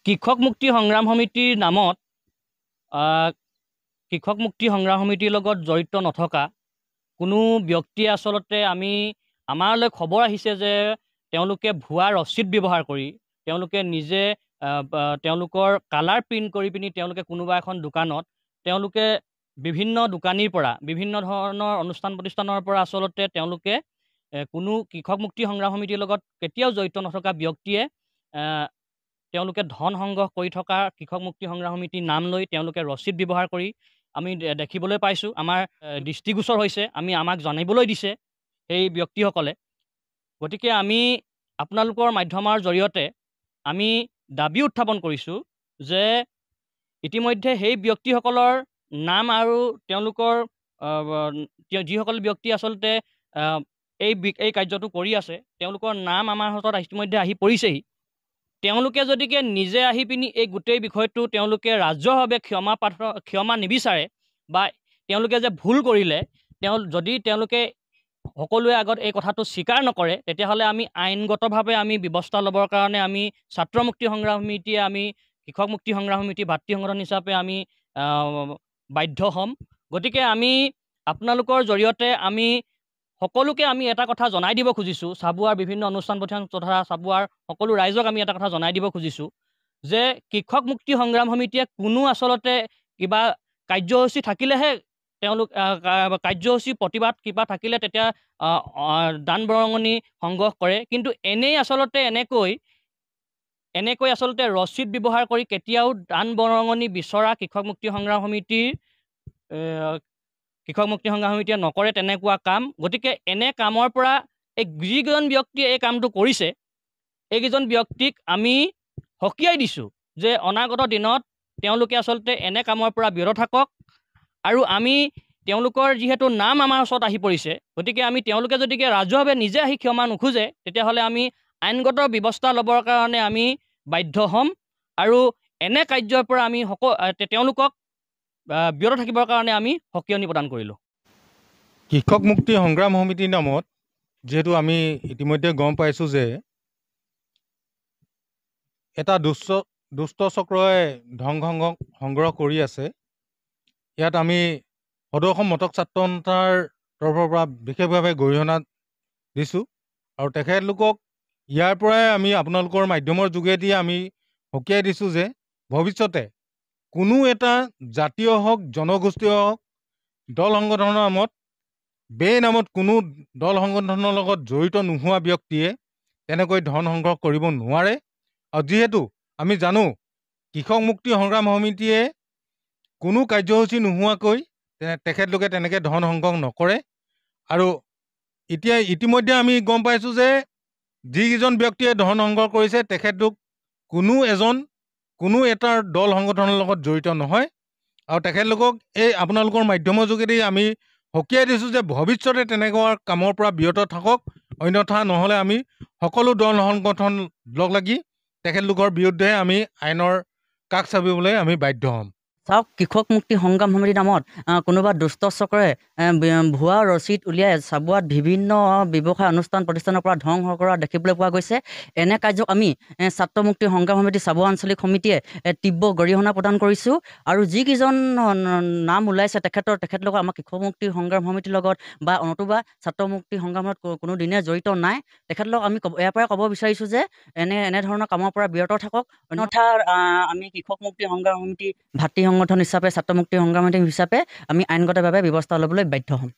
কৃষক মুক্তি সংগ্ৰাম সমিতিৰ নামত কৃষক মুক্তি সংগ্ৰাম সমিতিৰ লগত জড়িত নথকা কোনো ব্যক্তিয়ে আচলতে আমালৈ খবৰ আহিছে যে তেওঁলোকে ভুৱা ৰচিদ ব্যৱহাৰ কৰি তেওঁলোকে নিজে তেওঁলোকৰ কালাৰ প্ৰিণ্ট কৰি পিনি তেওঁলোকে কোনোবা এখন দোকানত তেওঁলোকে বিভিন্ন দোকানীৰ পৰা বিভিন্ন ধৰণৰ অনুষ্ঠান প্ৰতিষ্ঠানৰ পৰা আচলতে তেওঁলোকে কোনো কৃষক মুক্তি সংগ্ৰাম সমিতিৰ লগত কেতিয়াও জড়িত নথকা ব্যক্তিয়ে তেওঁলোকে ধন সংগ্ৰহ কৰি থকা কৃষক মুক্তি সংগ্ৰাম সমিতিৰ নাম লৈ তেওঁলোকে ৰচিদ ব্যৱহাৰ কৰি আমি দেখিবলৈ পাইছোঁ। আমাৰ দৃষ্টিগোচৰ হৈছে, আমাক জানিবলৈ দিছে সেই ব্যক্তিসকলে। গতিকে আমি আপোনালোকৰ মাধ্যমৰ জৰিয়তে আমি দাবী উত্থাপন কৰিছোঁ যে ইতিমধ্যে সেই ব্যক্তিসকলৰ নাম আৰু তেওঁলোকৰ যিসকল ব্যক্তি আচলতে এই কাৰ্যটো কৰি আছে তেওঁলোকৰ নাম আমাৰ হাতত ইতিমধ্যে আহি পৰিছেহি। তেওঁলোকে যদিকে নিজে আহি পিনি এই গোটেই বিষয়টো তেওঁলোকে ৰাজহুৱাভাৱে ক্ষমা নিবিচাৰে বা তেওঁলোকে যে ভুল কৰিলে যদি তেওঁলোকে সকলোৱে আগত এই কথাটো স্বীকাৰ নকৰে, তেতিয়াহ'লে আমি আইনগতভাৱে আমি ব্যৱস্থা ল'বৰ কাৰণে আমি ছাত্ৰ মুক্তি সংগ্ৰাম সমিতিয়ে কৃষক মুক্তি সংগ্ৰাম সমিতি ভাতৃ সংগঠন হিচাপে আমি বাধ্য হ'ম। গতিকে আমি আপোনালোকৰ জৰিয়তে সকলোকে এটা কথা জনাই দিব খুজিছোঁ, চাবুৱাৰ বিভিন্ন অনুষ্ঠান প্ৰতিষ্ঠান তথা চাবুৱাৰ সকলো ৰাইজক আমি এটা কথা জনাই দিব খুজিছোঁ যে কৃষক মুক্তি সংগ্ৰাম সমিতিয়ে কোনো আচলতে কিবা কাৰ্যসূচী থাকিলেহে কাৰ্যসূচী প্ৰতিবাদ কিবা থাকিলে তেতিয়া দান বৰঙণি সংগ্ৰহ কৰে, কিন্তু এনেকৈ আচলতে ৰচিদ ব্যৱহাৰ কৰি কেতিয়াও দান বৰঙণি বিচৰা কৃষক মুক্তি সংগ্ৰাম সমিতিয়ে নকৰে তেনেকুৱা কাম। গতিকে এনে কামৰ পৰা যিকেইজন ব্যক্তিয়ে এই কামটো কৰিছে এইকেইজন ব্যক্তিক আমি সকীয়াই দিছোঁ যে অনাগত দিনত তেওঁলোকে আচলতে এনে কামৰ পৰা বিৰত থাকক। আৰু তেওঁলোকৰ যিহেতু নাম আমাৰ ওচৰত আহি পৰিছে, গতিকে তেওঁলোকে যদিকে ৰাজহুৱাভাৱে নিজে আহি ক্ষমা নোখোজে তেতিয়াহ'লে আমি আইনগত ব্যৱস্থা ল'বৰ কাৰণে আমি বাধ্য হ'ম আৰু এনে কাৰ্যৰ পৰা তেওঁলোকক বিৰত থাকিবৰ কাৰণে আমি সকিয়নি প্ৰদান কৰিলোঁ। কৃষক মুক্তি সংগ্ৰাম সমিতিৰ নামত যিহেতু আমি ইতিমধ্যে গম পাইছোঁ যে এটা দুষ্ট চক্ৰই ধন সংগ্ৰহ কৰি আছে। ইয়াত আমি সদৌ অসম মটক ছাত্ৰ সন্থাৰ তৰফৰ পৰা বিশেষভাৱে গৰিহণা দিছোঁ আৰু তেখেতলোকক ইয়াৰ পৰাই আমি আপোনালোকৰ মাধ্যমৰ যোগেদি আমি সকীয়াই দিছোঁ যে ভৱিষ্যতে কোনো এটা জাতীয় হওক জনগোষ্ঠীয় হওক দল সংগঠনৰ নামত নামত কোনো দল সংগঠনৰ লগত জড়িত নোহোৱা ব্যক্তিয়ে তেনেকৈ ধন সংগ্ৰহ কৰিব নোৱাৰে। আৰু যিহেতু আমি জানো কৃষক মুক্তি সংগ্ৰাম সমিতিয়ে কোনো কাৰ্যসূচী নোহোৱাকৈ তেখেতলোকে তেনেকৈ ধন সংগ্ৰহ নকৰে। আৰু ইতিমধ্যে আমি গম পাইছোঁ যে যিকেইজন ব্যক্তিয়ে ধন সংগ্ৰহ কৰিছে তেখেতলোক কোনো এটা দল সংগঠনৰ লগত জড়িত নহয়। আৰু তেখেতলোকক আপোনালোকৰ মাধ্যমৰ যোগেদি আমি সকীয়াই দিছোঁ যে ভৱিষ্যতে তেনেকুৱা কামৰ পৰা বিৰত থাকক, অন্যথা নহ'লে আমি সকলো দল সংগঠন লগ লাগি তেখেতলোকৰ বিৰুদ্ধে আমি আইনৰ কাষ চাপিবলৈ আমি বাধ্য হ'ম। চাওক, কৃষক মুক্তি সংগ্ৰাম সমিতিৰ নামত কোনোবা দুষ্ট চক্ৰে ভুৱা ৰচিদ উলিয়াই চাবুৱাত বিভিন্ন ব্যৱসায় অনুষ্ঠান প্ৰতিষ্ঠানৰ পৰা ধ্বংস কৰা দেখিবলৈ পোৱা গৈছে। এনে কাৰ্যক আমি ছাত্ৰ মুক্তি সংগ্ৰাম সমিতি চাবুৱা আঞ্চলিক সমিতিয়ে তীব্ৰ গৰিহণা প্ৰদান কৰিছোঁ। আৰু যিকেইজন নাম ওলাইছে তেখেতলোকক আমাৰ কৃষক মুক্তি সংগ্ৰাম সমিতিৰ লগত বা নতুবা ছাত্ৰ মুক্তি সংগ্ৰামত কোনো দিনে জড়িত নাই। তেখেতলোকক আমি ইয়াৰ পৰাই ক'ব বিচাৰিছোঁ যে এনেধৰণৰ কামৰ পৰা বিৰত থাকক, অন্যথা আমি কৃষক মুক্তি সংগ্ৰাম সমিতি ভাতৃ সংগঠন হিচাপে ছাত্ৰ মুক্তি সংগ্ৰাম সমিতি হিচাপে আমি আইনগতভাৱে ব্যৱস্থা ল'বলৈ বাধ্য হ'ম।